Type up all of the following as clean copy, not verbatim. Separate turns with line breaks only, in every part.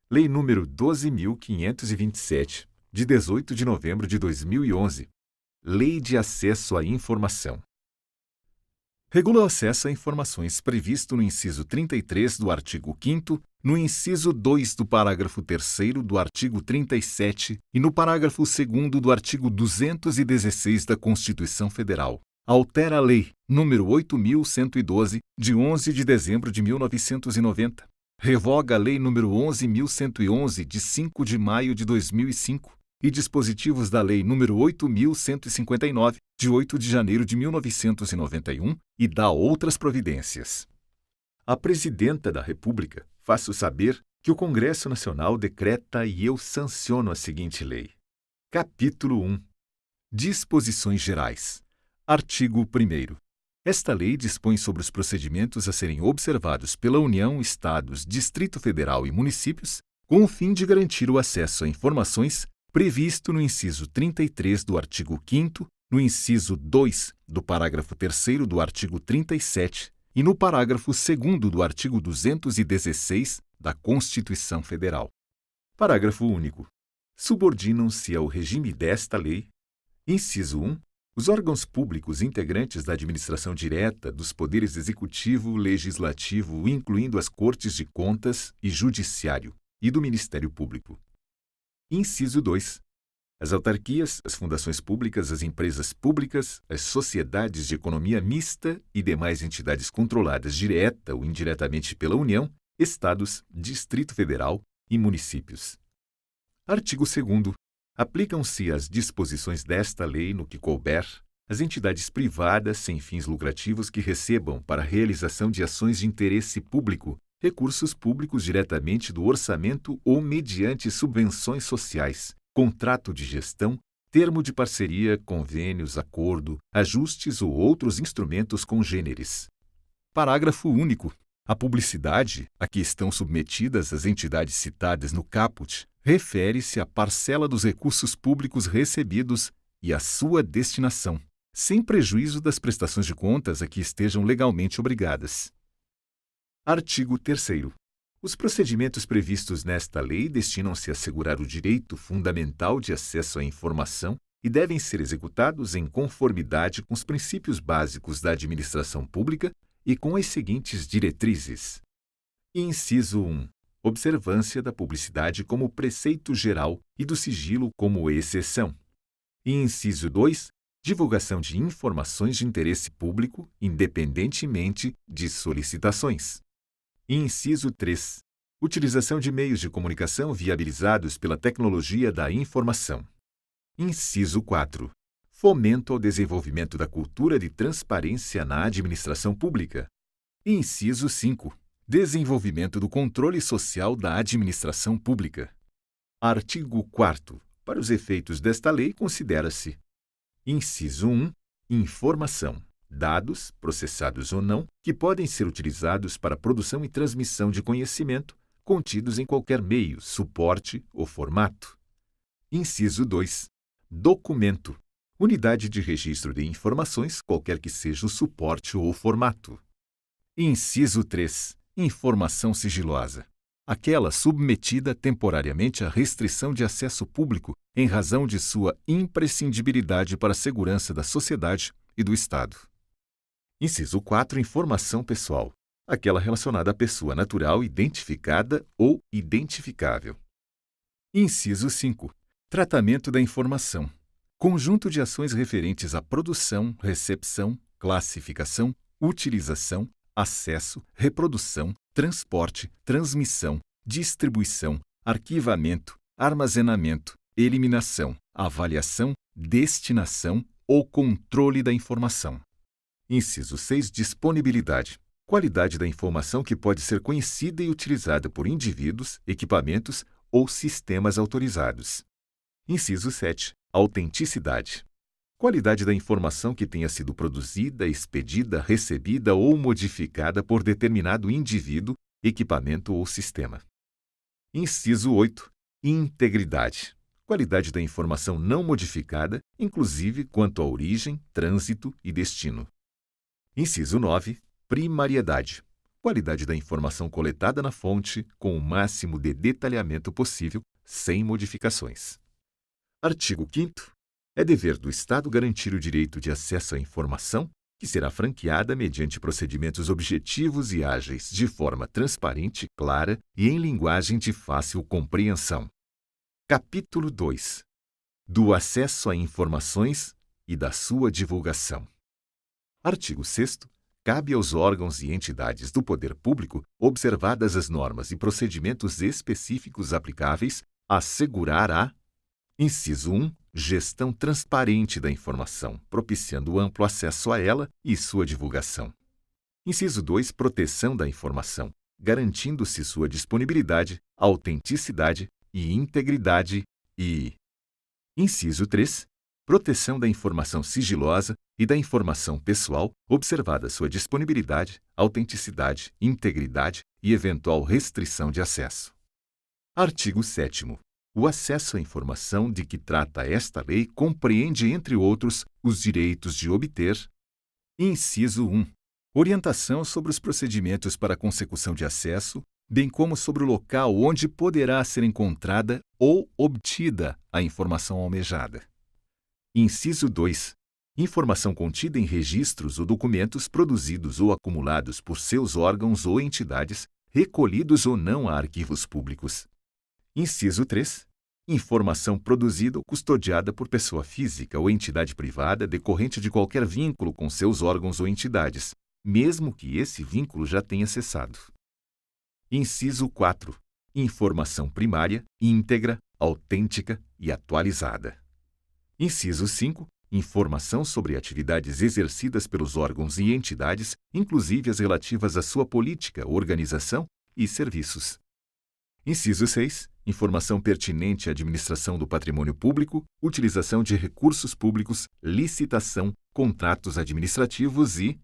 Lei nº 12.527, de 18 de novembro de 2011. Lei de Acesso à Informação. Regula o acesso a informações previsto no inciso 33 do artigo 5º, no inciso 2 do parágrafo 3º do artigo 37 e no parágrafo 2º do artigo 216 da Constituição Federal. Altera a Lei nº 8.112, de 11 de dezembro de 1990. Revoga a Lei nº 11.111, de 5 de maio de 2005, e dispositivos da Lei nº 8.159, de 8 de janeiro de 1991, e dá outras providências. A Presidenta da República faço saber que o Congresso Nacional decreta e eu sanciono a seguinte lei. Capítulo 1. Disposições Gerais. Artigo 1º. Esta lei dispõe sobre os procedimentos a serem observados pela União, Estados, Distrito Federal e municípios, com o fim de garantir o acesso a informações previsto no inciso 33 do artigo 5º, no inciso 2 do parágrafo 3º do artigo 37 e no parágrafo 2º do artigo 216 da Constituição Federal. Parágrafo único. Subordinam-se ao regime desta lei: inciso 1. Os órgãos públicos integrantes da administração direta dos poderes executivo, legislativo, incluindo as Cortes de Contas e Judiciário, e do Ministério Público. Inciso 2. As autarquias, as fundações públicas, as empresas públicas, as sociedades de economia mista e demais entidades controladas direta ou indiretamente pela União, Estados, Distrito Federal e municípios. Artigo 2º. Aplicam-se as disposições desta lei no que couber às entidades privadas sem fins lucrativos que recebam, para a realização de ações de interesse público, recursos públicos diretamente do orçamento ou mediante subvenções sociais, contrato de gestão, termo de parceria, convênios, acordo, ajustes ou outros instrumentos congêneres. Parágrafo único. A publicidade a que estão submetidas as entidades citadas no caput refere-se à parcela dos recursos públicos recebidos e à sua destinação, sem prejuízo das prestações de contas a que estejam legalmente obrigadas. Artigo 3º. Os procedimentos previstos nesta lei destinam-se a assegurar o direito fundamental de acesso à informação e devem ser executados em conformidade com os princípios básicos da administração pública e com as seguintes diretrizes. Inciso 1. Observância da publicidade como preceito geral e do sigilo como exceção. Inciso 2. Divulgação de informações de interesse público, independentemente de solicitações. Inciso 3. Utilização de meios de comunicação viabilizados pela tecnologia da informação. Inciso 4. Fomento ao desenvolvimento da cultura de transparência na administração pública. Inciso 5. Desenvolvimento do controle social da administração pública. Artigo 4º. Para os efeitos desta lei, considera-se: inciso 1. Informação. Dados, processados ou não, que podem ser utilizados para a produção e transmissão de conhecimento, contidos em qualquer meio, suporte ou formato. Inciso 2. Documento. Unidade de registro de informações, qualquer que seja o suporte ou formato. Inciso 3. Informação sigilosa. Aquela submetida temporariamente à restrição de acesso público em razão de sua imprescindibilidade para a segurança da sociedade e do Estado. Inciso 4. Informação pessoal. Aquela relacionada à pessoa natural identificada ou identificável. Inciso 5. Tratamento da informação. Conjunto de ações referentes à produção, recepção, classificação, utilização, acesso, reprodução, transporte, transmissão, distribuição, arquivamento, armazenamento, eliminação, avaliação, destinação ou controle da informação. Inciso 6. Disponibilidade. Qualidade da informação que pode ser conhecida e utilizada por indivíduos, equipamentos ou sistemas autorizados. Inciso 7. Autenticidade. Qualidade da informação que tenha sido produzida, expedida, recebida ou modificada por determinado indivíduo, equipamento ou sistema. Inciso 8. Integridade. Qualidade da informação não modificada, inclusive quanto à origem, trânsito e destino. Inciso 9. Primariedade. qualidade da informação coletada na fonte com o máximo de detalhamento possível, sem modificações. Artigo 5º. É dever do Estado garantir o direito de acesso à informação, que será franqueada mediante procedimentos objetivos e ágeis, de forma transparente, clara e em linguagem de fácil compreensão. Capítulo 2. Do acesso a informações e da sua divulgação. Artigo 6º. Cabe aos órgãos e entidades do poder público, observadas as normas e procedimentos específicos aplicáveis, assegurar a: inciso 1. Gestão transparente da informação, propiciando amplo acesso a ela e sua divulgação. Inciso 2. Proteção da informação, garantindo-se sua disponibilidade, autenticidade e integridade e... Inciso 3. Proteção da informação sigilosa e da informação pessoal, observada sua disponibilidade, autenticidade, integridade e eventual restrição de acesso. Artigo 7º. O acesso à informação de que trata esta lei compreende, entre outros, os direitos de obter: inciso 1. Orientação sobre os procedimentos para a consecução de acesso, bem como sobre o local onde poderá ser encontrada ou obtida a informação almejada. Inciso 2. Informação contida em registros ou documentos produzidos ou acumulados por seus órgãos ou entidades, recolhidos ou não a arquivos públicos. Inciso 3. Informação produzida ou custodiada por pessoa física ou entidade privada decorrente de qualquer vínculo com seus órgãos ou entidades, mesmo que esse vínculo já tenha cessado. Inciso 4. Informação primária, íntegra, autêntica e atualizada. Inciso 5. Informação sobre atividades exercidas pelos órgãos e entidades, inclusive as relativas à sua política, organização e serviços. Inciso 6. Informação pertinente à administração do patrimônio público, utilização de recursos públicos, licitação, contratos administrativos e...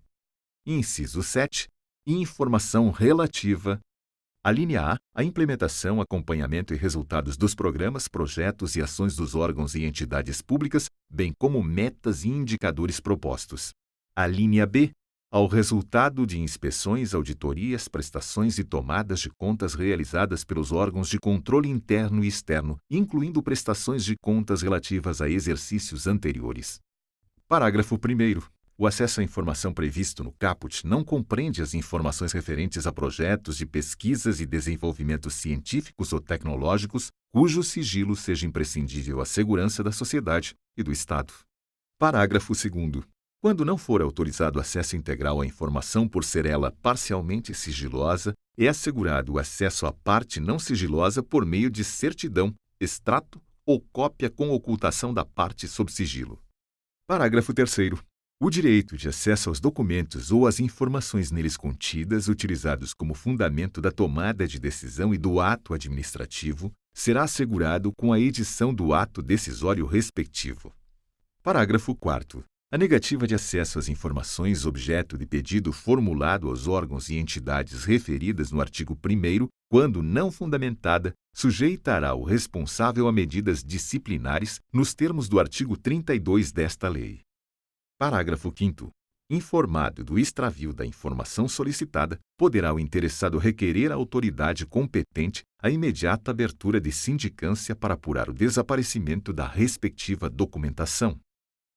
Inciso 7. Informação relativa à linha A, a implementação, acompanhamento e resultados dos programas, projetos e ações dos órgãos e entidades públicas, bem como metas e indicadores propostos. A linha B, ao resultado de inspeções, auditorias, prestações e tomadas de contas realizadas pelos órgãos de controle interno e externo, incluindo prestações de contas relativas a exercícios anteriores. Parágrafo 1º. O acesso à informação previsto no caput não compreende as informações referentes a projetos de pesquisas e desenvolvimentos científicos ou tecnológicos cujo sigilo seja imprescindível à segurança da sociedade e do Estado. Parágrafo 2º. Quando não for autorizado acesso integral à informação por ser ela parcialmente sigilosa, é assegurado o acesso à parte não sigilosa por meio de certidão, extrato ou cópia com ocultação da parte sob sigilo. Parágrafo 3º. O direito de acesso aos documentos ou às informações neles contidas, utilizados como fundamento da tomada de decisão e do ato administrativo, será assegurado com a edição do ato decisório respectivo. Parágrafo 4º. A negativa de acesso às informações objeto de pedido formulado aos órgãos e entidades referidas no artigo 1º, quando não fundamentada, sujeitará o responsável a medidas disciplinares nos termos do artigo 32 desta lei. Parágrafo 5º. Informado do extravio da informação solicitada, poderá o interessado requerer à autoridade competente a imediata abertura de sindicância para apurar o desaparecimento da respectiva documentação.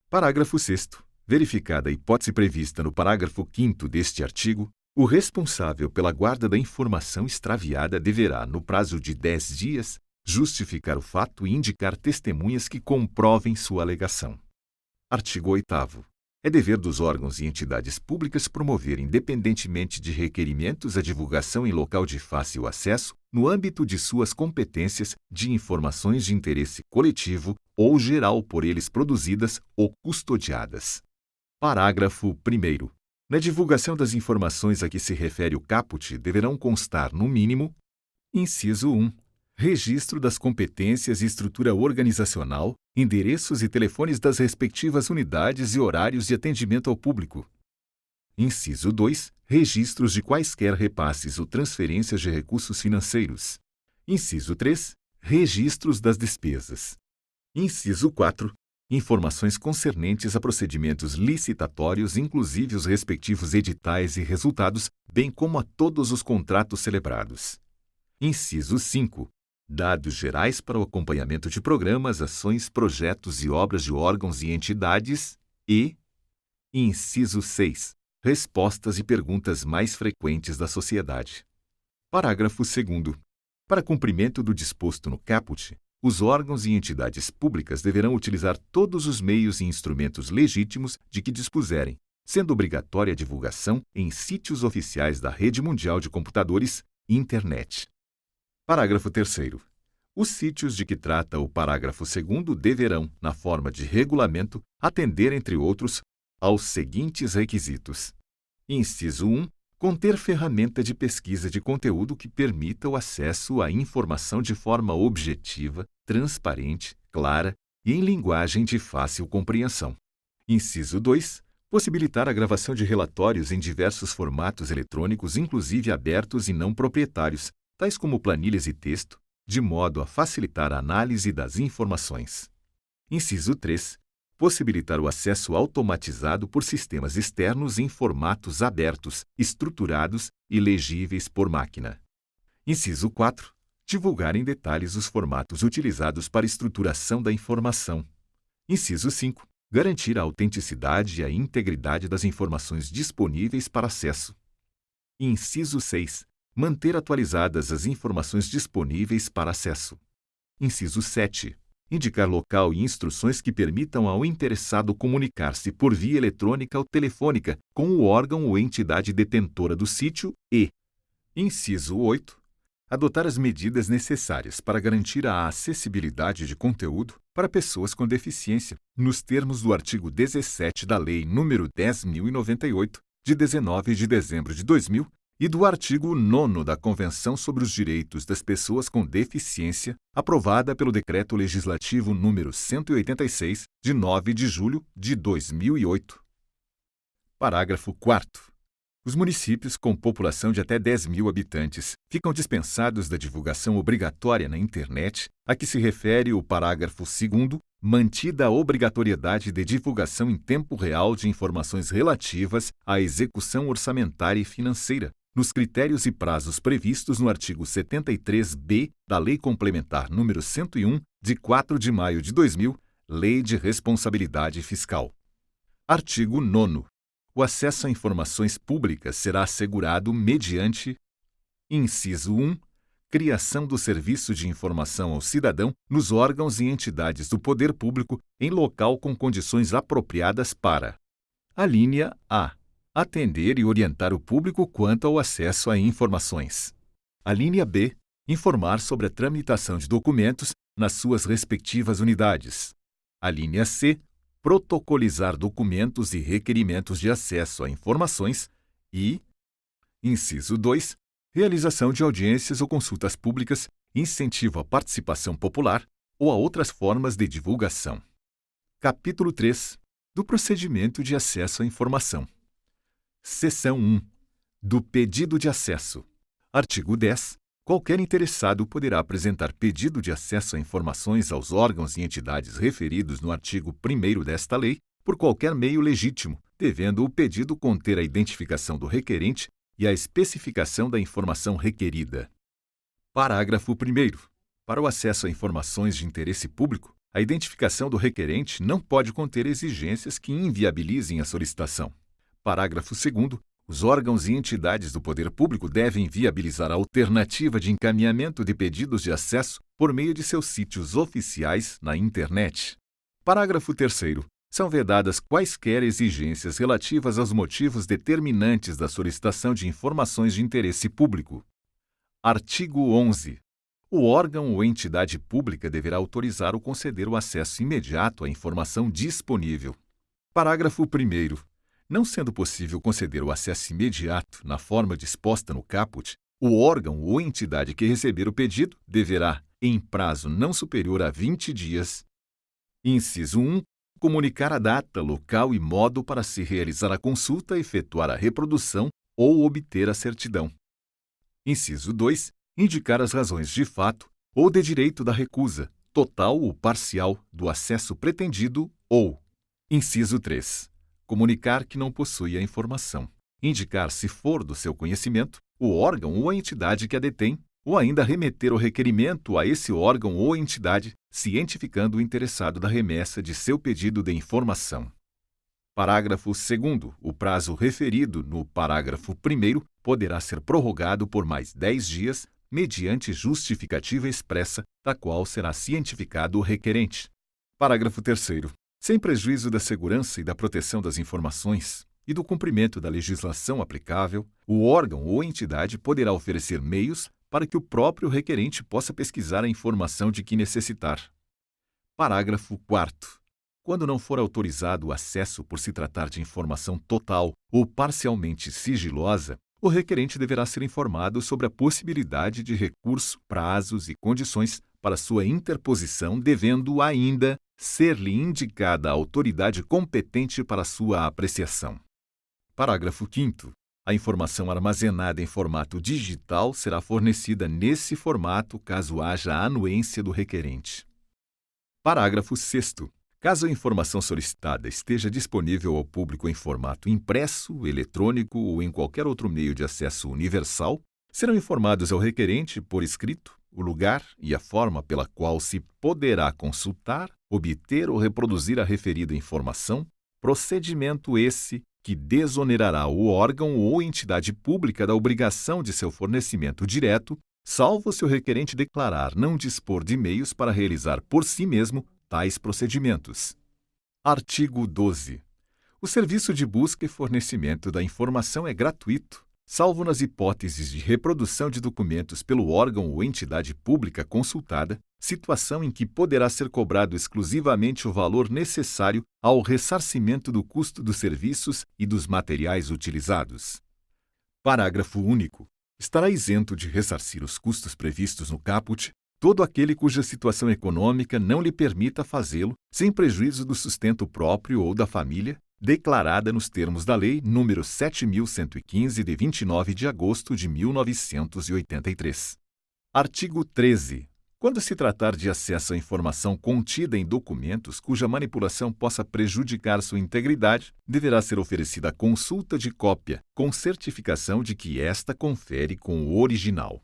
Parágrafo 6º. Verificada a hipótese prevista no parágrafo 5º deste artigo, o responsável pela guarda da informação extraviada deverá, no prazo de 10 dias, justificar o fato e indicar testemunhas que comprovem sua alegação. Artigo 8º. É dever dos órgãos e entidades públicas promover, independentemente de requerimentos, a divulgação em local de fácil acesso, no âmbito de suas competências, de informações de interesse coletivo ou geral por eles produzidas ou custodiadas. Parágrafo 1º. Na divulgação das informações a que se refere o caput, deverão constar, no mínimo: inciso 1. Registro das competências e estrutura organizacional, endereços e telefones das respectivas unidades e horários de atendimento ao público. Inciso 2. Registros de quaisquer repasses ou transferências de recursos financeiros. Inciso 3. Registros das despesas. Inciso 4. informações concernentes a procedimentos licitatórios, inclusive os respectivos editais e resultados, bem como a todos os contratos celebrados. Inciso 5. Dados gerais para o acompanhamento de programas, ações, projetos e obras de órgãos e entidades e inciso 6. Respostas e perguntas mais frequentes da sociedade. Parágrafo 2º. Para cumprimento do disposto no caput, os órgãos e entidades públicas deverão utilizar todos os meios e instrumentos legítimos de que dispuserem, sendo obrigatória a divulgação em sítios oficiais da Rede Mundial de Computadores, Internet. Parágrafo 3º. Os sítios de que trata o parágrafo 2º deverão, na forma de regulamento, atender, entre outros, aos seguintes requisitos. Inciso 1. Conter ferramenta de pesquisa de conteúdo que permita o acesso à informação de forma objetiva, transparente, clara e em linguagem de fácil compreensão. Inciso 2. Possibilitar a gravação de relatórios em diversos formatos eletrônicos, inclusive abertos e não proprietários, tais como planilhas e texto, de modo a facilitar a análise das informações. Inciso 3. Possibilitar o acesso automatizado por sistemas externos em formatos abertos, estruturados e legíveis por máquina. Inciso 4. Divulgar em detalhes os formatos utilizados para estruturação da informação. Inciso 5. Garantir a autenticidade e a integridade das informações disponíveis para acesso. Inciso 6. Manter atualizadas as informações disponíveis para acesso. Inciso 7. Indicar local e instruções que permitam ao interessado comunicar-se por via eletrônica ou telefônica com o órgão ou entidade detentora do sítio e, inciso 8, adotar as medidas necessárias para garantir a acessibilidade de conteúdo para pessoas com deficiência, nos termos do artigo 17 da Lei nº 10.098, de 19 de dezembro de 2000, e do artigo 9º da Convenção sobre os Direitos das Pessoas com Deficiência, aprovada pelo Decreto Legislativo nº 186, de 9 de julho de 2008. Parágrafo 4º. Os municípios com população de até 10.000 habitantes ficam dispensados da divulgação obrigatória na internet, a que se refere o parágrafo 2º, mantida a obrigatoriedade de divulgação em tempo real de informações relativas à execução orçamentária e financeira, nos critérios e prazos previstos no artigo 73-B da Lei Complementar nº 101, de 4 de maio de 2000, Lei de Responsabilidade Fiscal. Artigo 9º. O acesso a informações públicas será assegurado mediante: inciso 1. Criação do serviço de informação ao cidadão nos órgãos e entidades do poder público em local com condições apropriadas para: alínea A. Atender e orientar o público quanto ao acesso a informações. Alínea B. Informar sobre a tramitação de documentos nas suas respectivas unidades. Alínea C. Protocolizar documentos e requerimentos de acesso a informações e, inciso 2, realização de audiências ou consultas públicas, incentivo à participação popular ou a outras formas de divulgação. Capítulo 3. Do procedimento de acesso à informação. Seção 1. Do pedido de acesso. Artigo 10. Qualquer interessado poderá apresentar pedido de acesso a informações aos órgãos e entidades referidos no artigo 1º desta lei por qualquer meio legítimo, devendo o pedido conter a identificação do requerente e a especificação da informação requerida. Parágrafo 1º. Para o acesso a informações de interesse público, a identificação do requerente não pode conter exigências que inviabilizem a solicitação. Parágrafo 2º. Os órgãos e entidades do poder público devem viabilizar a alternativa de encaminhamento de pedidos de acesso por meio de seus sítios oficiais na internet. Parágrafo 3º. São vedadas quaisquer exigências relativas aos motivos determinantes da solicitação de informações de interesse público. Artigo 11. O órgão ou entidade pública deverá autorizar ou conceder o acesso imediato à informação disponível. Parágrafo 1º. Não sendo possível conceder o acesso imediato na forma disposta no caput, o órgão ou entidade que receber o pedido deverá, em prazo não superior a 20 dias, inciso 1, comunicar a data, local e modo para se realizar a consulta, efetuar a reprodução ou obter a certidão. Inciso 2, indicar as razões de fato ou de direito da recusa, total ou parcial, do acesso pretendido Ou, inciso 3, comunicar que não possui a informação, indicar, se for do seu conhecimento, o órgão ou a entidade que a detém, ou ainda remeter o requerimento a esse órgão ou entidade, cientificando o interessado da remessa de seu pedido de informação. Parágrafo 2º. O prazo referido no parágrafo 1º poderá ser prorrogado por mais 10 dias, mediante justificativa expressa, da qual será cientificado o requerente. Parágrafo 3º. Sem prejuízo da segurança e da proteção das informações e do cumprimento da legislação aplicável, o órgão ou entidade poderá oferecer meios para que o próprio requerente possa pesquisar a informação de que necessitar. Parágrafo 4º. Quando não for autorizado o acesso por se tratar de informação total ou parcialmente sigilosa, o requerente deverá ser informado sobre a possibilidade de recurso, prazos e condições para sua interposição, devendo ainda ser-lhe indicada a autoridade competente para sua apreciação. Parágrafo 5º. A informação armazenada em formato digital será fornecida nesse formato caso haja anuência do requerente. Parágrafo 6º. Caso a informação solicitada esteja disponível ao público em formato impresso, eletrônico ou em qualquer outro meio de acesso universal, serão informados ao requerente, por escrito, o lugar e a forma pela qual se poderá consultar, obter ou reproduzir a referida informação, procedimento esse que desonerará o órgão ou entidade pública da obrigação de seu fornecimento direto, salvo se o requerente declarar não dispor de meios para realizar por si mesmo tais procedimentos. Artigo 12. O serviço de busca e fornecimento da informação é gratuito, salvo nas hipóteses de reprodução de documentos pelo órgão ou entidade pública consultada, situação em que poderá ser cobrado exclusivamente o valor necessário ao ressarcimento do custo dos serviços e dos materiais utilizados. Parágrafo único. Estará isento de ressarcir os custos previstos no caput todo aquele cuja situação econômica não lhe permita fazê-lo, sem prejuízo do sustento próprio ou da família, declarada nos termos da Lei nº 7.115, de 29 de agosto de 1983. Artigo 13. Quando se tratar de acesso à informação contida em documentos cuja manipulação possa prejudicar sua integridade, deverá ser oferecida a consulta de cópia, com certificação de que esta confere com o original.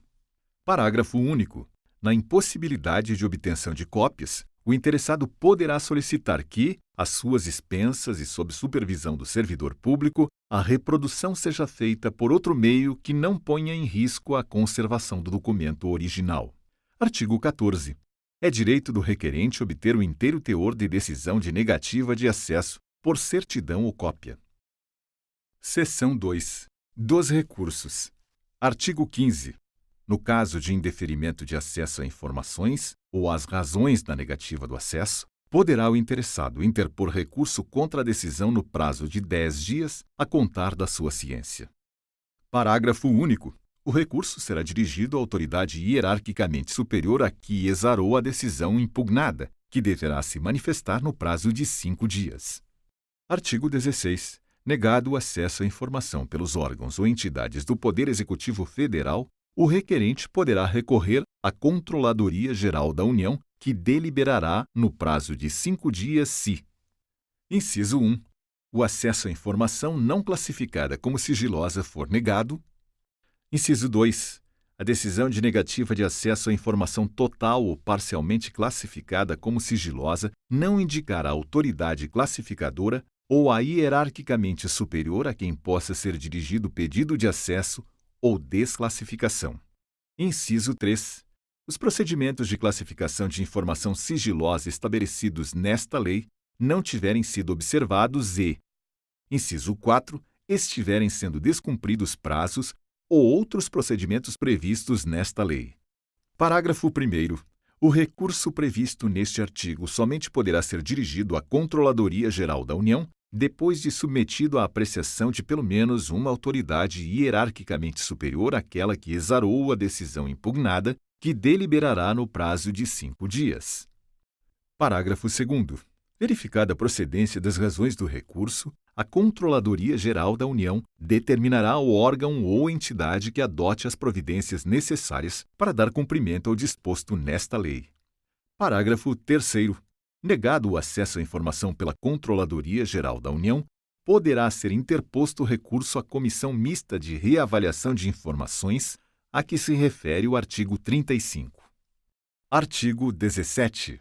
Parágrafo único. Na impossibilidade de obtenção de cópias, o interessado poderá solicitar que, às suas expensas e sob supervisão do servidor público, a reprodução seja feita por outro meio que não ponha em risco a conservação do documento original. Artigo 14. É direito do requerente obter o inteiro teor de decisão de negativa de acesso por certidão ou cópia. Seção 2. Dos recursos. Artigo 15. No caso de indeferimento de acesso a informações ou as razões da negativa do acesso, poderá o interessado interpor recurso contra a decisão no prazo de 10 dias a contar da sua ciência. Parágrafo único. O recurso será dirigido à autoridade hierarquicamente superior a que exarou a decisão impugnada, que deverá se manifestar no prazo de 5 dias. Artigo 16. Negado o acesso à informação pelos órgãos ou entidades do Poder Executivo Federal, o requerente poderá recorrer à Controladoria Geral da União, que deliberará no prazo de 5 dias se: inciso 1. O acesso à informação não classificada como sigilosa for negado. Inciso 2. A decisão de negativa de acesso à informação total ou parcialmente classificada como sigilosa não indicar a autoridade classificadora ou a hierarquicamente superior a quem possa ser dirigido o pedido de acesso ou desclassificação. Inciso 3. Os procedimentos de classificação de informação sigilosa estabelecidos nesta lei não tiverem sido observados e, inciso 4, estiverem sendo descumpridos prazos ou outros procedimentos previstos nesta lei. Parágrafo 1º. O recurso previsto neste artigo somente poderá ser dirigido à Controladoria Geral da União depois de submetido à apreciação de pelo menos uma autoridade hierarquicamente superior àquela que exarou a decisão impugnada, que deliberará no prazo de 5 dias. Parágrafo 2º. Verificada a procedência das razões do recurso, a Controladoria Geral da União determinará o órgão ou entidade que adote as providências necessárias para dar cumprimento ao disposto nesta lei. Parágrafo 3º. Negado o acesso à informação pela Controladoria Geral da União, poderá ser interposto recurso à Comissão Mista de Reavaliação de Informações, a que se refere o artigo 35. Artigo 17.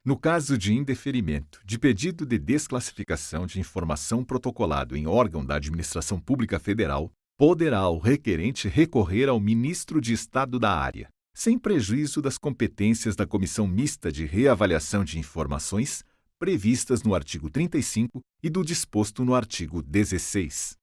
No caso de indeferimento de pedido de desclassificação de informação protocolado em órgão da Administração Pública Federal, poderá o requerente recorrer ao Ministro de Estado da área, sem prejuízo das competências da Comissão Mista de Reavaliação de Informações, previstas no artigo 35 e do disposto no artigo 16.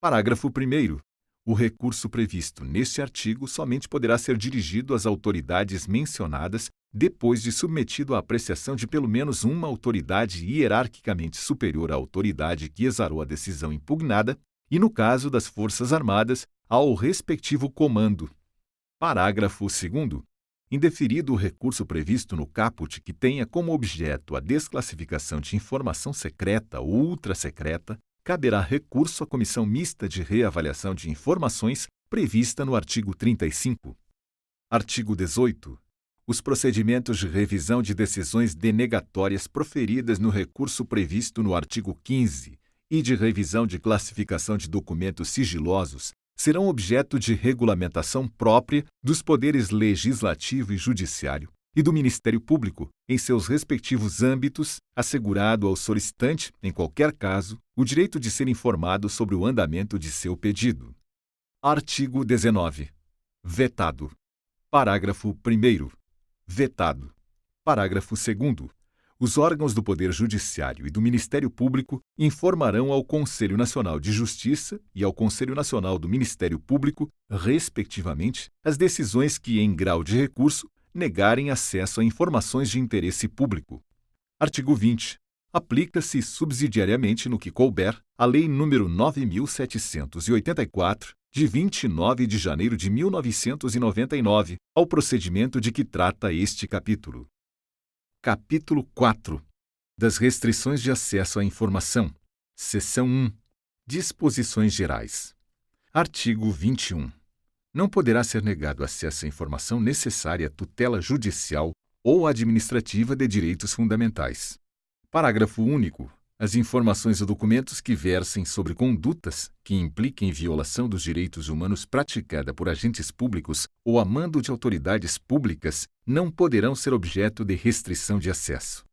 Parágrafo 1º. O recurso previsto neste artigo somente poderá ser dirigido às autoridades mencionadas depois de submetido à apreciação de pelo menos uma autoridade hierarquicamente superior à autoridade que exarou a decisão impugnada e, no caso das Forças Armadas, ao respectivo comando. Parágrafo 2º. Indeferido o recurso previsto no caput que tenha como objeto a desclassificação de informação secreta ou ultrassecreta, caberá recurso à Comissão Mista de Reavaliação de Informações prevista no artigo 35. Artigo 18. Os procedimentos de revisão de decisões denegatórias proferidas no recurso previsto no artigo 15 e de revisão de classificação de documentos sigilosos serão objeto de regulamentação própria dos poderes legislativo e judiciário e do Ministério Público, em seus respectivos âmbitos, assegurado ao solicitante, em qualquer caso, o direito de ser informado sobre o andamento de seu pedido. Artigo 19. Vetado. Parágrafo 1º. Vetado. Parágrafo 2º. Os órgãos do Poder Judiciário e do Ministério Público informarão ao Conselho Nacional de Justiça e ao Conselho Nacional do Ministério Público, respectivamente, as decisões que, em grau de recurso, negarem acesso a informações de interesse público. Artigo 20. Aplica-se subsidiariamente no que couber a Lei nº 9.784, de 29 de janeiro de 1999, ao procedimento de que trata este capítulo. Capítulo 4. Das restrições de acesso à informação. Seção 1. Disposições gerais. Artigo 21. Não poderá ser negado acesso à informação necessária à tutela judicial ou administrativa de direitos fundamentais. Parágrafo único. As informações ou documentos que versem sobre condutas que impliquem violação dos direitos humanos praticada por agentes públicos ou a mando de autoridades públicas não poderão ser objeto de restrição de acesso.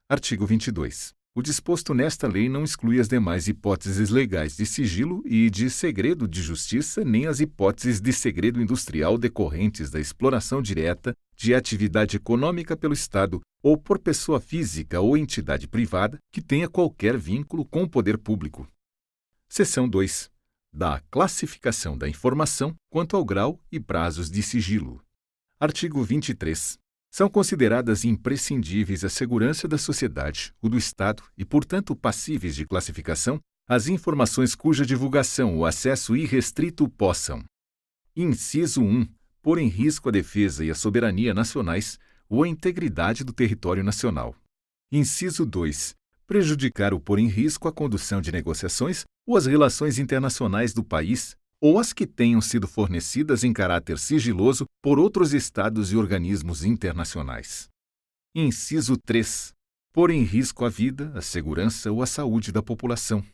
Artigo 22. O disposto nesta lei não exclui as demais hipóteses legais de sigilo e de segredo de justiça, nem as hipóteses de segredo industrial decorrentes da exploração direta de atividade econômica pelo Estado ou por pessoa física ou entidade privada que tenha qualquer vínculo com o poder público. Seção 2. Da classificação da informação quanto ao grau e prazos de sigilo. Artigo 23. São consideradas imprescindíveis à segurança da sociedade, o do Estado e, portanto, passíveis de classificação, as informações cuja divulgação ou acesso irrestrito possam: inciso 1. Pôr em risco a defesa e a soberania nacionais ou a integridade do território nacional. Inciso 2. Prejudicar ou pôr em risco a condução de negociações ou as relações internacionais do país, ou as que tenham sido fornecidas em caráter sigiloso por outros estados e organismos internacionais. Inciso 3. Pôr em risco a vida, a segurança ou a saúde da população.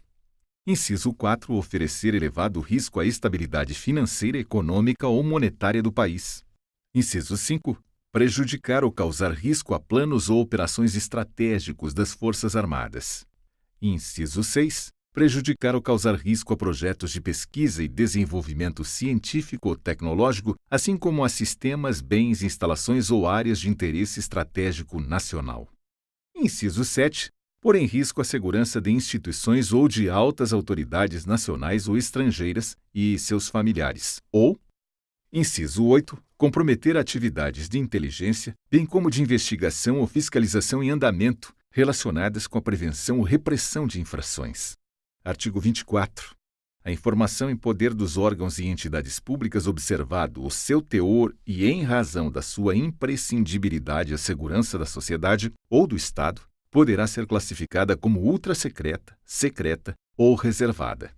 Inciso 4. Oferecer elevado risco à estabilidade financeira, econômica ou monetária do país. Inciso 5. Prejudicar ou causar risco a planos ou operações estratégicos das Forças Armadas. Inciso 6. Prejudicar ou causar risco a projetos de pesquisa e desenvolvimento científico ou tecnológico, assim como a sistemas, bens, instalações ou áreas de interesse estratégico nacional. Inciso 7. Pôr em risco a segurança de instituições ou de altas autoridades nacionais ou estrangeiras e seus familiares. Ou, inciso 8. Comprometer atividades de inteligência, bem como de investigação ou fiscalização em andamento, relacionadas com a prevenção ou repressão de infrações. Artigo 24. A informação em poder dos órgãos e entidades públicas, observado o seu teor e em razão da sua imprescindibilidade à segurança da sociedade ou do Estado, poderá ser classificada como ultrassecreta, secreta ou reservada.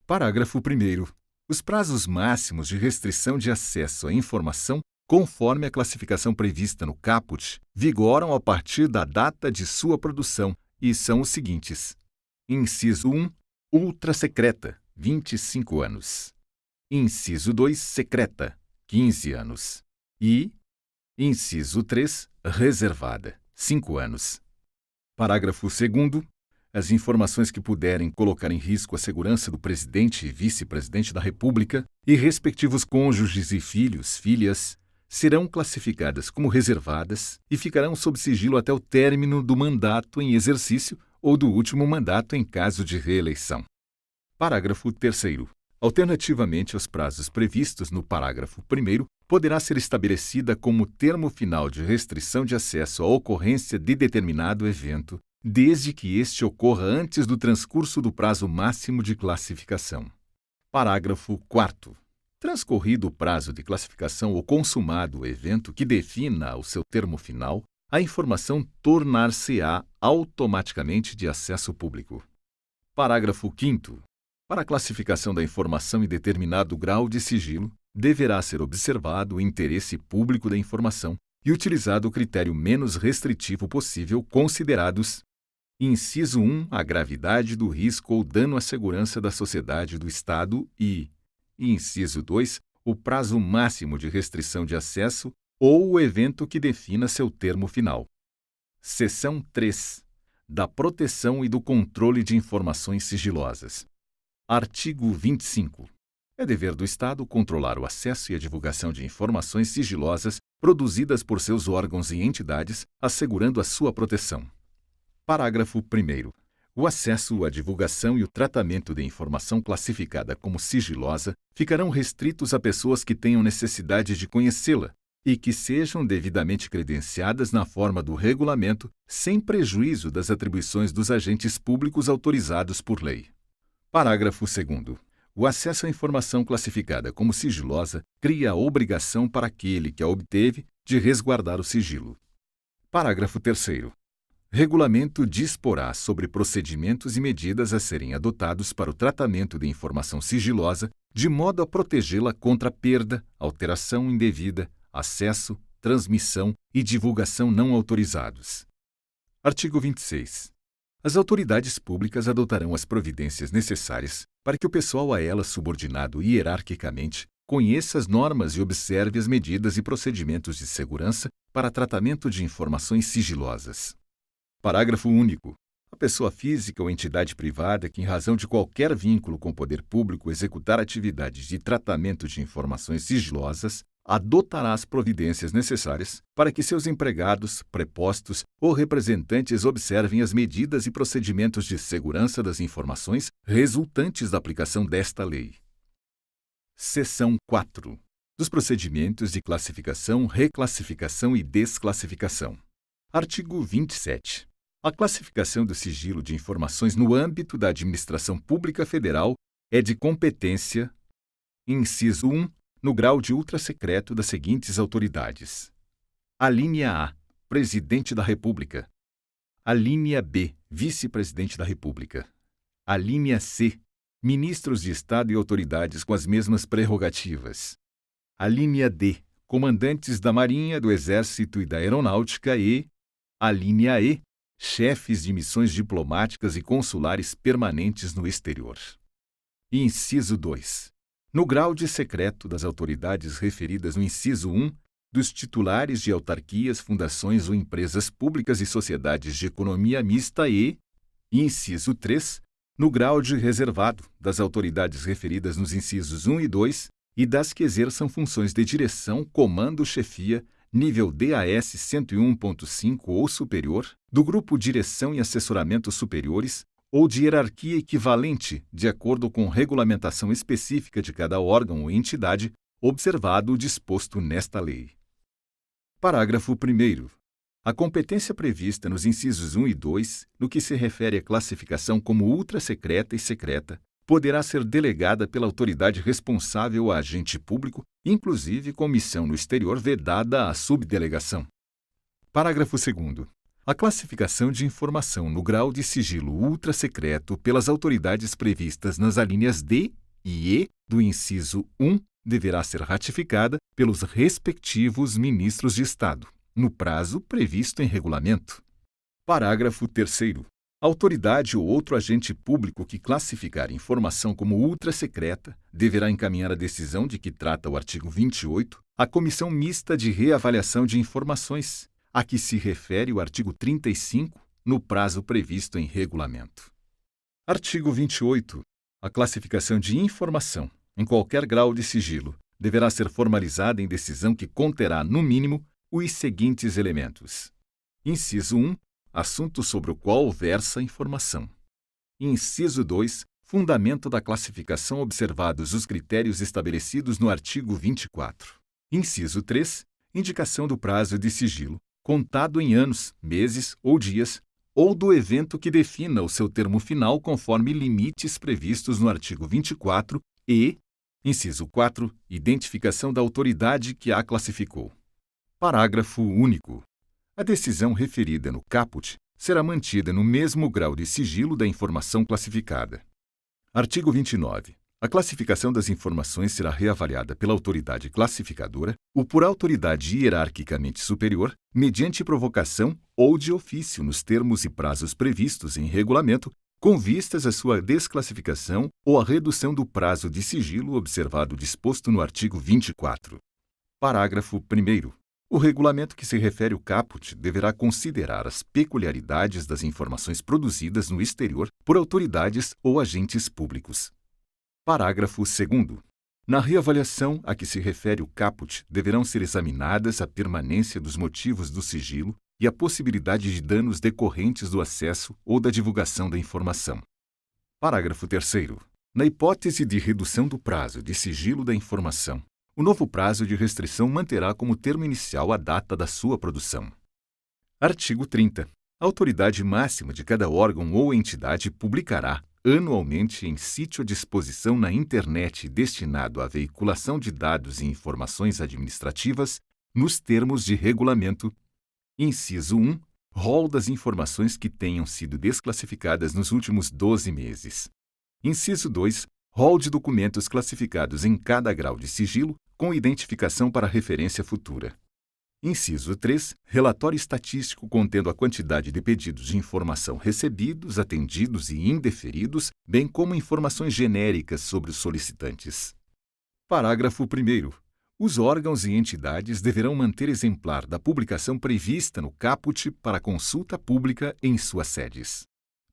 Parágrafo 1º. Os prazos máximos de restrição de acesso à informação conforme a classificação prevista no caput, vigoram a partir da data de sua produção e são os seguintes: Inciso 1, ultra secreta, 25 anos. Inciso 2, secreta, 15 anos. E Inciso 3, reservada, 5 anos. Parágrafo 2º. As informações que puderem colocar em risco a segurança do presidente e vice-presidente da República e respectivos cônjuges e filhos, filhas, serão classificadas como reservadas e ficarão sob sigilo até o término do mandato em exercício ou do último mandato em caso de reeleição. Parágrafo 3º. Alternativamente aos prazos previstos no parágrafo 1º, poderá ser estabelecida como termo final de restrição de acesso à ocorrência de determinado evento, desde que este ocorra antes do transcurso do prazo máximo de classificação. Parágrafo 4º. Transcorrido o prazo de classificação ou consumado o evento que defina o seu termo final, a informação tornar-se-á automaticamente de acesso público. Parágrafo 5º. Para a classificação da informação em determinado grau de sigilo, deverá ser observado o interesse público da informação e utilizado o critério menos restritivo possível, considerados: Inciso 1, a gravidade do risco ou dano à segurança da sociedade do Estado e Inciso 2, o prazo máximo de restrição de acesso ou o evento que defina seu termo final. Seção 3. Da proteção e do controle de informações sigilosas. Artigo 25. É dever do Estado controlar o acesso e a divulgação de informações sigilosas produzidas por seus órgãos e entidades, assegurando a sua proteção. Parágrafo 1º. O acesso, a divulgação e o tratamento de informação classificada como sigilosa ficarão restritos a pessoas que tenham necessidade de conhecê-la e que sejam devidamente credenciadas na forma do regulamento, sem prejuízo das atribuições dos agentes públicos autorizados por lei. Parágrafo 2º. O acesso à informação classificada como sigilosa cria a obrigação para aquele que a obteve de resguardar o sigilo. Parágrafo 3º. Regulamento disporá sobre procedimentos e medidas a serem adotados para o tratamento de informação sigilosa, de modo a protegê-la contra perda, alteração indevida, acesso, transmissão e divulgação não autorizados. Artigo 26. As autoridades públicas adotarão as providências necessárias para que o pessoal a elas subordinado hierarquicamente conheça as normas e observe as medidas e procedimentos de segurança para tratamento de informações sigilosas. Parágrafo único. A pessoa física ou entidade privada que, em razão de qualquer vínculo com o poder público, executar atividades de tratamento de informações sigilosas, adotará as providências necessárias para que seus empregados, prepostos ou representantes observem as medidas e procedimentos de segurança das informações resultantes da aplicação desta lei. Seção 4. Dos procedimentos de classificação, reclassificação e desclassificação. Artigo 27. A classificação do sigilo de informações no âmbito da Administração Pública Federal é de competência: Inciso 1, no grau de ultrasecreto das seguintes autoridades. Alínea A, Presidente da República. Alínea B, Vice-Presidente da República. Alínea C, Ministros de Estado e autoridades com as mesmas prerrogativas. Alínea D, Comandantes da Marinha, do Exército e da Aeronáutica e alínea E, chefes de missões diplomáticas e consulares permanentes no exterior. Inciso 2. No grau de secreto das autoridades referidas no inciso 1, dos titulares de autarquias, fundações ou empresas públicas e sociedades de economia mista e, inciso 3, no grau de reservado das autoridades referidas nos incisos 1 e 2 e das que exerçam funções de direção, comando, chefia, nível DAS 101.5 ou superior, do grupo Direção e Assessoramento Superiores, ou de hierarquia equivalente, de acordo com regulamentação específica de cada órgão ou entidade, observado o disposto nesta lei. Parágrafo 1º. A competência prevista nos incisos 1 e 2, no que se refere à classificação como ultrasecreta e secreta, poderá ser delegada pela autoridade responsável a agente público, inclusive com missão no exterior vedada à subdelegação. Parágrafo 2º. A classificação de informação no grau de sigilo ultrasecreto pelas autoridades previstas nas alíneas D e E do inciso 1 deverá ser ratificada pelos respectivos ministros de Estado, no prazo previsto em regulamento. Parágrafo 3º. A autoridade ou outro agente público que classificar informação como ultrasecreta deverá encaminhar a decisão de que trata o artigo 28 à Comissão Mista de Reavaliação de Informações, a que se refere o artigo 35, no prazo previsto em regulamento. Artigo 28. A classificação de informação, em qualquer grau de sigilo, deverá ser formalizada em decisão que conterá, no mínimo, os seguintes elementos. Inciso 1. Assunto sobre o qual versa a informação. Inciso 2. Fundamento da classificação observados os critérios estabelecidos no artigo 24. Inciso 3. Indicação do prazo de sigilo, contado em anos, meses ou dias, ou do evento que defina o seu termo final conforme limites previstos no artigo 24 e, inciso 4, identificação da autoridade que a classificou. Parágrafo único. A decisão referida no caput será mantida no mesmo grau de sigilo da informação classificada. Artigo 29. A classificação das informações será reavaliada pela autoridade classificadora ou por autoridade hierarquicamente superior, mediante provocação ou de ofício nos termos e prazos previstos em regulamento, com vistas à sua desclassificação ou à redução do prazo de sigilo observado o disposto no artigo 24. Parágrafo 1º. O regulamento que se refere ao caput deverá considerar as peculiaridades das informações produzidas no exterior por autoridades ou agentes públicos. Parágrafo 2º. Na reavaliação a que se refere o caput, deverão ser examinadas a permanência dos motivos do sigilo e a possibilidade de danos decorrentes do acesso ou da divulgação da informação. Parágrafo 3º. Na hipótese de redução do prazo de sigilo da informação, o novo prazo de restrição manterá como termo inicial a data da sua produção. Artigo 30. A autoridade máxima de cada órgão ou entidade publicará, anualmente, em sítio à disposição na internet destinado à veiculação de dados e informações administrativas, nos termos de regulamento. Inciso 1. Rol das informações que tenham sido desclassificadas nos últimos 12 meses. Inciso 2. Rol de documentos classificados em cada grau de sigilo, com identificação para referência futura. Inciso 3. Relatório estatístico contendo a quantidade de pedidos de informação recebidos, atendidos e indeferidos, bem como informações genéricas sobre os solicitantes. Parágrafo 1º. Os órgãos e entidades deverão manter exemplar da publicação prevista no caput para consulta pública em suas sedes.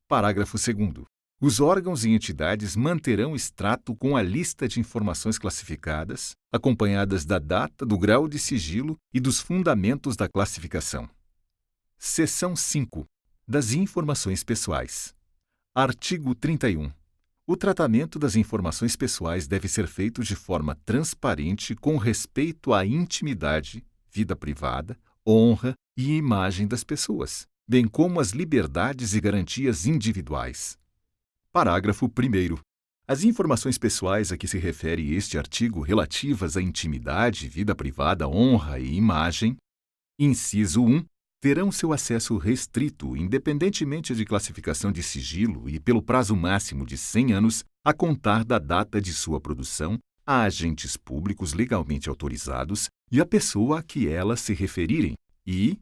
Parágrafo 2º. Os órgãos e entidades manterão extrato com a lista de informações classificadas, acompanhadas da data, do grau de sigilo e dos fundamentos da classificação. Seção 5. Das informações pessoais. Artigo 31. O tratamento das informações pessoais deve ser feito de forma transparente com respeito à intimidade, vida privada, honra e imagem das pessoas, bem como às liberdades e garantias individuais. Parágrafo 1º. As informações pessoais a que se refere este artigo relativas à intimidade, vida privada, honra e imagem, inciso 1, terão seu acesso restrito, independentemente de classificação de sigilo e pelo prazo máximo de 100 anos, a contar da data de sua produção, a agentes públicos legalmente autorizados e a pessoa a que elas se referirem e,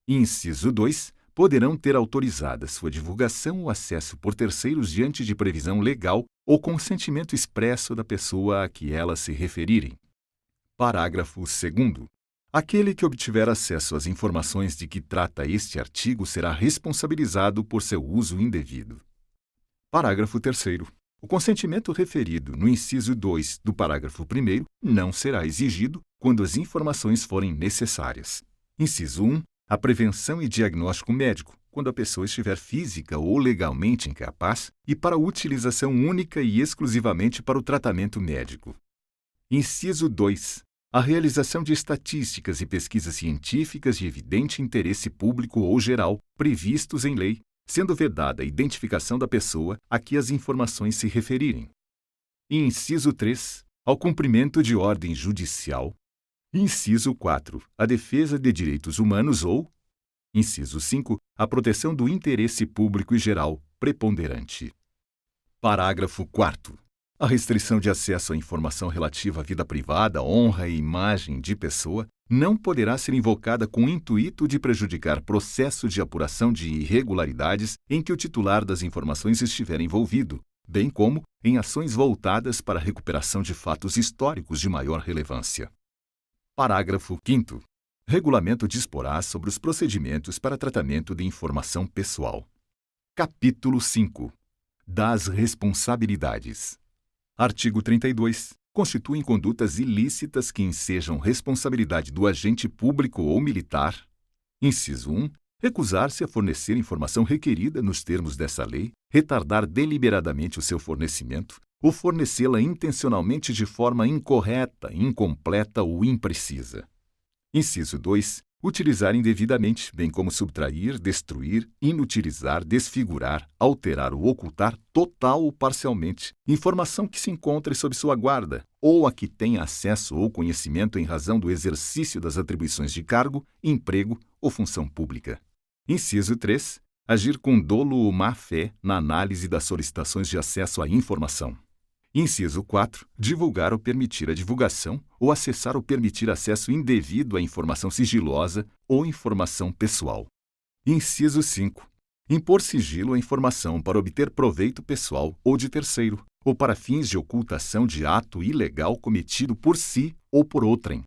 inciso 2, poderão ter autorizada sua divulgação ou acesso por terceiros diante de previsão legal ou consentimento expresso da pessoa a que elas se referirem. Parágrafo 2º. Aquele que obtiver acesso às informações de que trata este artigo será responsabilizado por seu uso indevido. Parágrafo 3º. O consentimento referido no inciso 2 do parágrafo 1º não será exigido quando as informações forem necessárias. Inciso 1. A prevenção e diagnóstico médico, quando a pessoa estiver física ou legalmente incapaz, e para utilização única e exclusivamente para o tratamento médico. Inciso 2. A realização de estatísticas e pesquisas científicas de evidente interesse público ou geral, previstos em lei, sendo vedada a identificação da pessoa a que as informações se referirem. Inciso 3. Ao cumprimento de ordem judicial. Inciso 4. A defesa de direitos humanos ou, inciso 5, a proteção do interesse público e geral preponderante. Parágrafo 4º. A restrição de acesso à informação relativa à vida privada, honra e imagem de pessoa não poderá ser invocada com o intuito de prejudicar processo de apuração de irregularidades em que o titular das informações estiver envolvido, bem como em ações voltadas para a recuperação de fatos históricos de maior relevância. Parágrafo 5º. Regulamento disporá sobre os procedimentos para tratamento de informação pessoal. Capítulo 5. Das responsabilidades. Artigo 32. Constituem condutas ilícitas que ensejam responsabilidade do agente público ou militar. Inciso 1. Recusar-se a fornecer informação requerida nos termos dessa lei, retardar deliberadamente o seu fornecimento ou fornecê-la intencionalmente de forma incorreta, incompleta ou imprecisa. Inciso 2. Utilizar indevidamente, bem como subtrair, destruir, inutilizar, desfigurar, alterar ou ocultar total ou parcialmente informação que se encontre sob sua guarda ou a que tenha acesso ou conhecimento em razão do exercício das atribuições de cargo, emprego ou função pública. Inciso 3. Agir com dolo ou má-fé na análise das solicitações de acesso à informação. Inciso 4. Divulgar ou permitir a divulgação ou acessar ou permitir acesso indevido à informação sigilosa ou informação pessoal. Inciso 5. Impor sigilo à informação para obter proveito pessoal ou de terceiro, ou para fins de ocultação de ato ilegal cometido por si ou por outrem.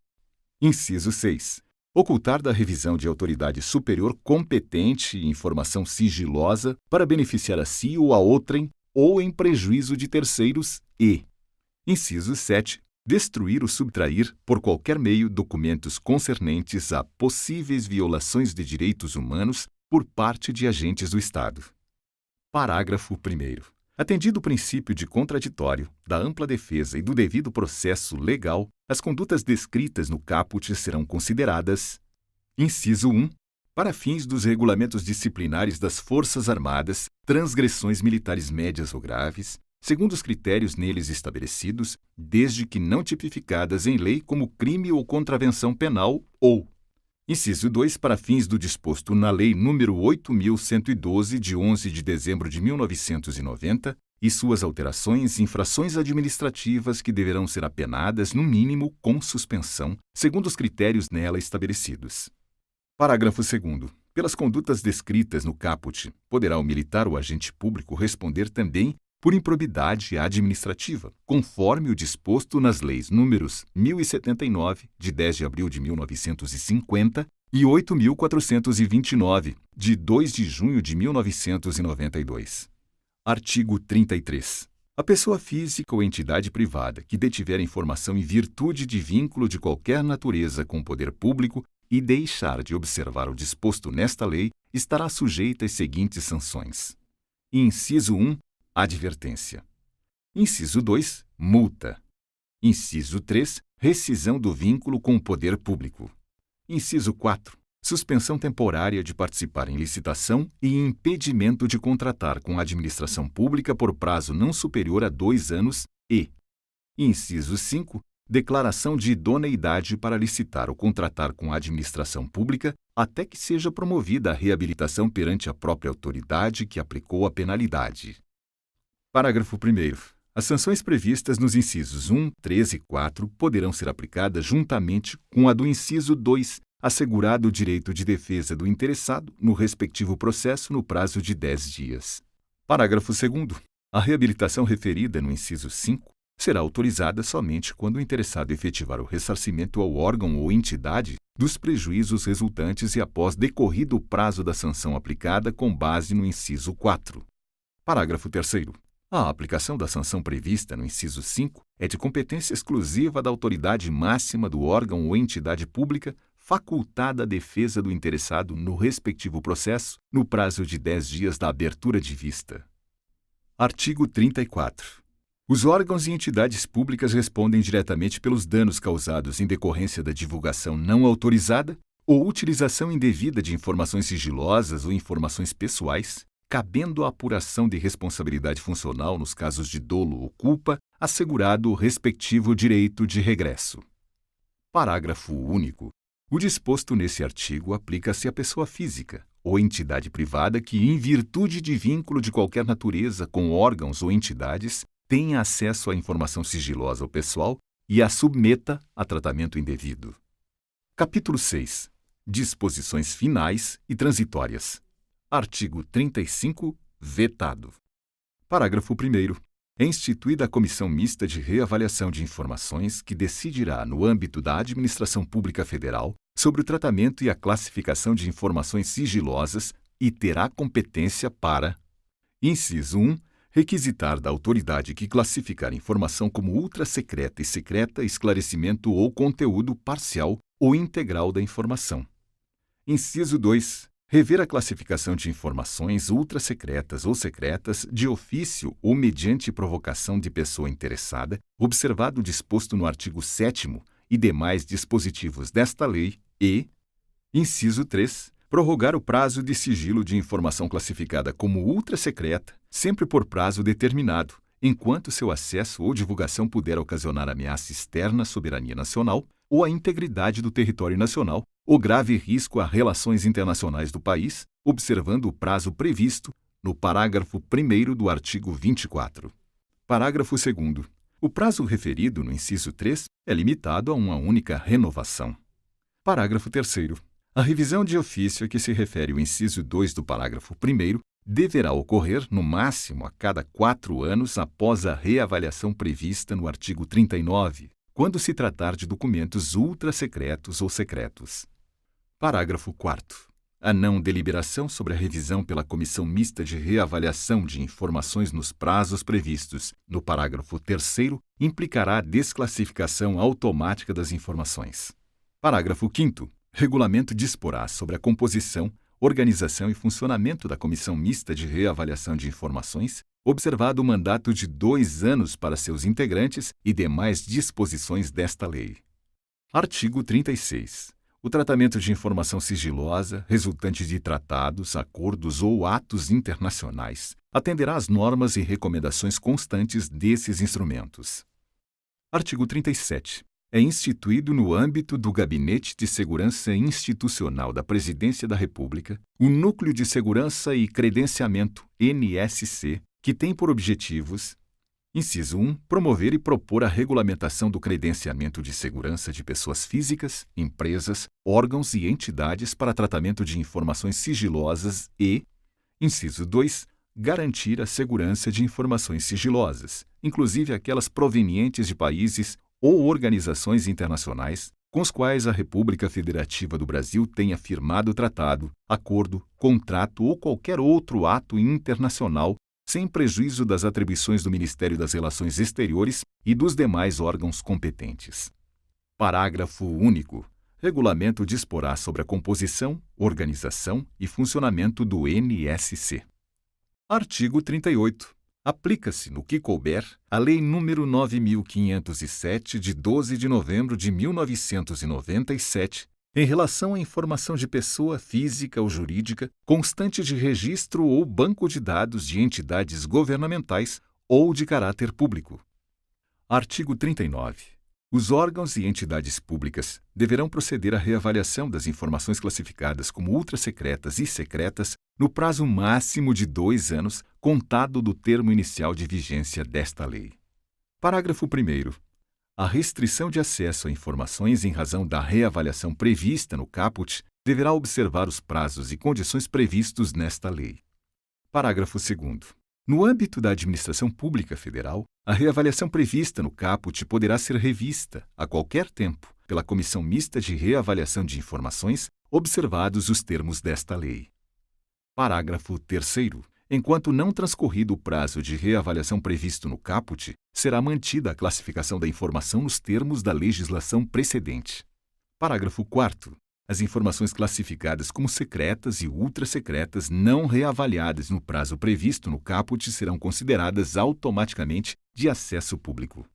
Inciso 6. Ocultar da revisão de autoridade superior competente informação sigilosa para beneficiar a si ou a outrem ou em prejuízo de terceiros e, inciso 7, destruir ou subtrair, por qualquer meio, documentos concernentes a possíveis violações de direitos humanos por parte de agentes do Estado. Parágrafo 1º. Atendido o princípio de contraditório, da ampla defesa e do devido processo legal, as condutas descritas no caput serão consideradas: inciso 1, para fins dos regulamentos disciplinares das Forças Armadas, transgressões militares médias ou graves, segundo os critérios neles estabelecidos, desde que não tipificadas em lei como crime ou contravenção penal, ou, inciso 2, para fins do disposto na Lei nº 8.112, de 11 de dezembro de 1990, e suas alterações, infrações administrativas que deverão ser apenadas, no mínimo, com suspensão, segundo os critérios nela estabelecidos. Parágrafo 2º. Pelas condutas descritas no caput, poderá o militar ou agente público responder também por improbidade administrativa, conforme o disposto nas leis números 1079, de 10 de abril de 1950, e 8.429, de 2 de junho de 1992. Artigo 33. A pessoa física ou entidade privada que detiver informação em virtude de vínculo de qualquer natureza com o poder público e deixar de observar o disposto nesta lei, estará sujeita às seguintes sanções. Inciso 1. Advertência. Inciso 2. Multa. Inciso 3. Rescisão do vínculo com o poder público. Inciso 4. Suspensão temporária de participar em licitação e impedimento de contratar com a administração pública por prazo não superior a 2 anos e, inciso 5, declaração de idoneidade para licitar ou contratar com a administração pública até que seja promovida a reabilitação perante a própria autoridade que aplicou a penalidade. Parágrafo 1º. As sanções previstas nos incisos 1, 3 e 4 poderão ser aplicadas juntamente com a do inciso 2, assegurado o direito de defesa do interessado no respectivo processo no prazo de 10 dias. Parágrafo 2º. A reabilitação referida no inciso 5 será autorizada somente quando o interessado efetivar o ressarcimento ao órgão ou entidade dos prejuízos resultantes e após decorrido o prazo da sanção aplicada com base no inciso 4. Parágrafo 3º. A aplicação da sanção prevista no inciso 5 é de competência exclusiva da autoridade máxima do órgão ou entidade pública facultada à defesa do interessado no respectivo processo no prazo de 10 dias da abertura de vista. Artigo 34. Os órgãos e entidades públicas respondem diretamente pelos danos causados em decorrência da divulgação não autorizada ou utilização indevida de informações sigilosas ou informações pessoais, cabendo a apuração de responsabilidade funcional nos casos de dolo ou culpa, assegurado o respectivo direito de regresso. Parágrafo único. O disposto nesse artigo aplica-se à pessoa física ou entidade privada que, em virtude de vínculo de qualquer natureza com órgãos ou entidades, tenha acesso à informação sigilosa ou pessoal e a submeta a tratamento indevido. Capítulo 6. Disposições finais e transitórias. Artigo 35. Vetado. Parágrafo 1º. É instituída a Comissão Mista de Reavaliação de Informações que decidirá, no âmbito da Administração Pública Federal, sobre o tratamento e a classificação de informações sigilosas e terá competência para: inciso 1. Requisitar da autoridade que classificar informação como ultrasecreta e secreta esclarecimento ou conteúdo parcial ou integral da informação. Inciso 2. Rever a classificação de informações ultrasecretas ou secretas de ofício ou mediante provocação de pessoa interessada, observado o disposto no artigo 7º e demais dispositivos desta lei e, inciso 3, prorrogar o prazo de sigilo de informação classificada como ultrasecreta, sempre por prazo determinado, enquanto seu acesso ou divulgação puder ocasionar ameaça externa à soberania nacional ou à integridade do território nacional, ou grave risco a relações internacionais do país, observando o prazo previsto no parágrafo 1º do artigo 24. Parágrafo 2º. O prazo referido no inciso 3 é limitado a uma única renovação. Parágrafo 3º. A revisão de ofício a que se refere o inciso 2 do parágrafo 1º deverá ocorrer, no máximo, a cada 4 anos após a reavaliação prevista no artigo 39, quando se tratar de documentos ultrasecretos ou secretos. Parágrafo 4º. A não deliberação sobre a revisão pela Comissão Mista de Reavaliação de Informações nos prazos previstos no parágrafo 3º implicará a desclassificação automática das informações. Parágrafo 5º. Regulamento disporá sobre a composição, organização e funcionamento da Comissão Mista de Reavaliação de Informações, observado o mandato de 2 anos para seus integrantes e demais disposições desta lei. Artigo 36. O tratamento de informação sigilosa, resultante de tratados, acordos ou atos internacionais, atenderá às normas e recomendações constantes desses instrumentos. Artigo 37. É instituído no âmbito do Gabinete de Segurança Institucional da Presidência da República o Núcleo de Segurança e Credenciamento, NSC, que tem por objetivos: inciso 1. Promover e propor a regulamentação do credenciamento de segurança de pessoas físicas, empresas, órgãos e entidades para tratamento de informações sigilosas e, inciso 2. Garantir a segurança de informações sigilosas, inclusive aquelas provenientes de países ou organizações internacionais com os quais a República Federativa do Brasil tenha firmado tratado, acordo, contrato ou qualquer outro ato internacional, sem prejuízo das atribuições do Ministério das Relações Exteriores e dos demais órgãos competentes. Parágrafo único. Regulamento disporá sobre a composição, organização e funcionamento do NSC. Artigo 38. Aplica-se, no que couber, a Lei nº 9.507, de 12 de novembro de 1997, em relação à informação de pessoa física ou jurídica, constante de registro ou banco de dados de entidades governamentais ou de caráter público. Artigo 39. Os órgãos e entidades públicas deverão proceder à reavaliação das informações classificadas como ultrasecretas e secretas no prazo máximo de 2 anos, contado do termo inicial de vigência desta lei. Parágrafo 1º. A restrição de acesso a informações em razão da reavaliação prevista no caput deverá observar os prazos e condições previstos nesta lei. Parágrafo 2º. No âmbito da Administração Pública Federal, a reavaliação prevista no caput poderá ser revista, a qualquer tempo, pela Comissão Mista de Reavaliação de Informações, observados os termos desta lei. Parágrafo 3º. Enquanto não transcorrido o prazo de reavaliação previsto no caput, será mantida a classificação da informação nos termos da legislação precedente. Parágrafo 4º. As informações classificadas como secretas e ultrasecretas não reavaliadas no prazo previsto no caput serão consideradas automaticamente de acesso público.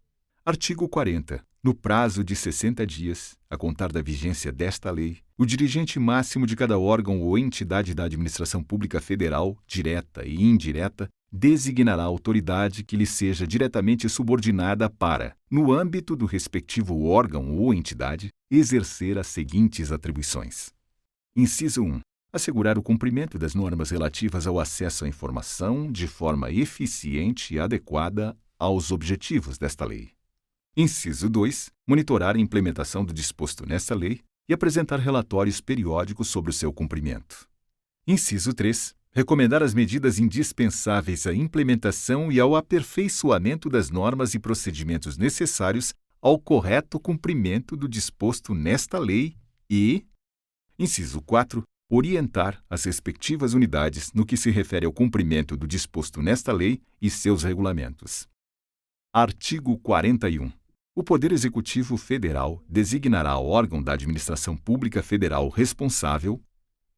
Artigo 40. No prazo de 60 dias, a contar da vigência desta lei, o dirigente máximo de cada órgão ou entidade da administração pública federal, direta e indireta, designará a autoridade que lhe seja diretamente subordinada para, no âmbito do respectivo órgão ou entidade, exercer as seguintes atribuições. Inciso 1. Assegurar o cumprimento das normas relativas ao acesso à informação de forma eficiente e adequada aos objetivos desta lei. Inciso 2. Monitorar a implementação do disposto nesta lei e apresentar relatórios periódicos sobre o seu cumprimento. Inciso 3. Recomendar as medidas indispensáveis à implementação e ao aperfeiçoamento das normas e procedimentos necessários ao correto cumprimento do disposto nesta lei e, inciso 4, orientar as respectivas unidades no que se refere ao cumprimento do disposto nesta lei e seus regulamentos. Artigo 41. O Poder Executivo Federal designará órgão da Administração Pública Federal responsável,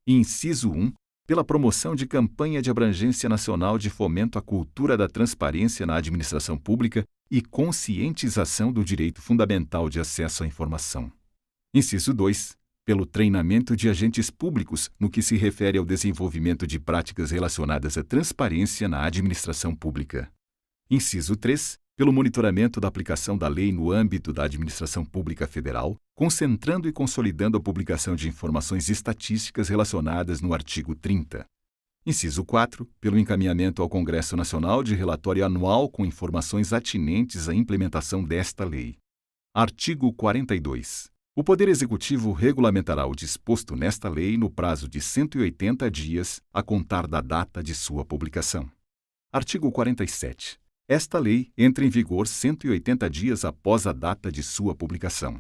inciso 1, pela promoção de campanha de abrangência nacional de fomento à cultura da transparência na administração pública e conscientização do direito fundamental de acesso à informação. Inciso 2. Pelo treinamento de agentes públicos no que se refere ao desenvolvimento de práticas relacionadas à transparência na administração pública. Inciso 3. Pelo monitoramento da aplicação da lei no âmbito da administração pública federal, concentrando e consolidando a publicação de informações estatísticas relacionadas no artigo 30. Inciso 4. Pelo encaminhamento ao Congresso Nacional de relatório anual com informações atinentes à implementação desta lei. Artigo 42. O Poder Executivo regulamentará o disposto nesta lei no prazo de 180 dias a contar da data de sua publicação. Artigo 47. Esta lei entra em vigor 180 dias após a data de sua publicação.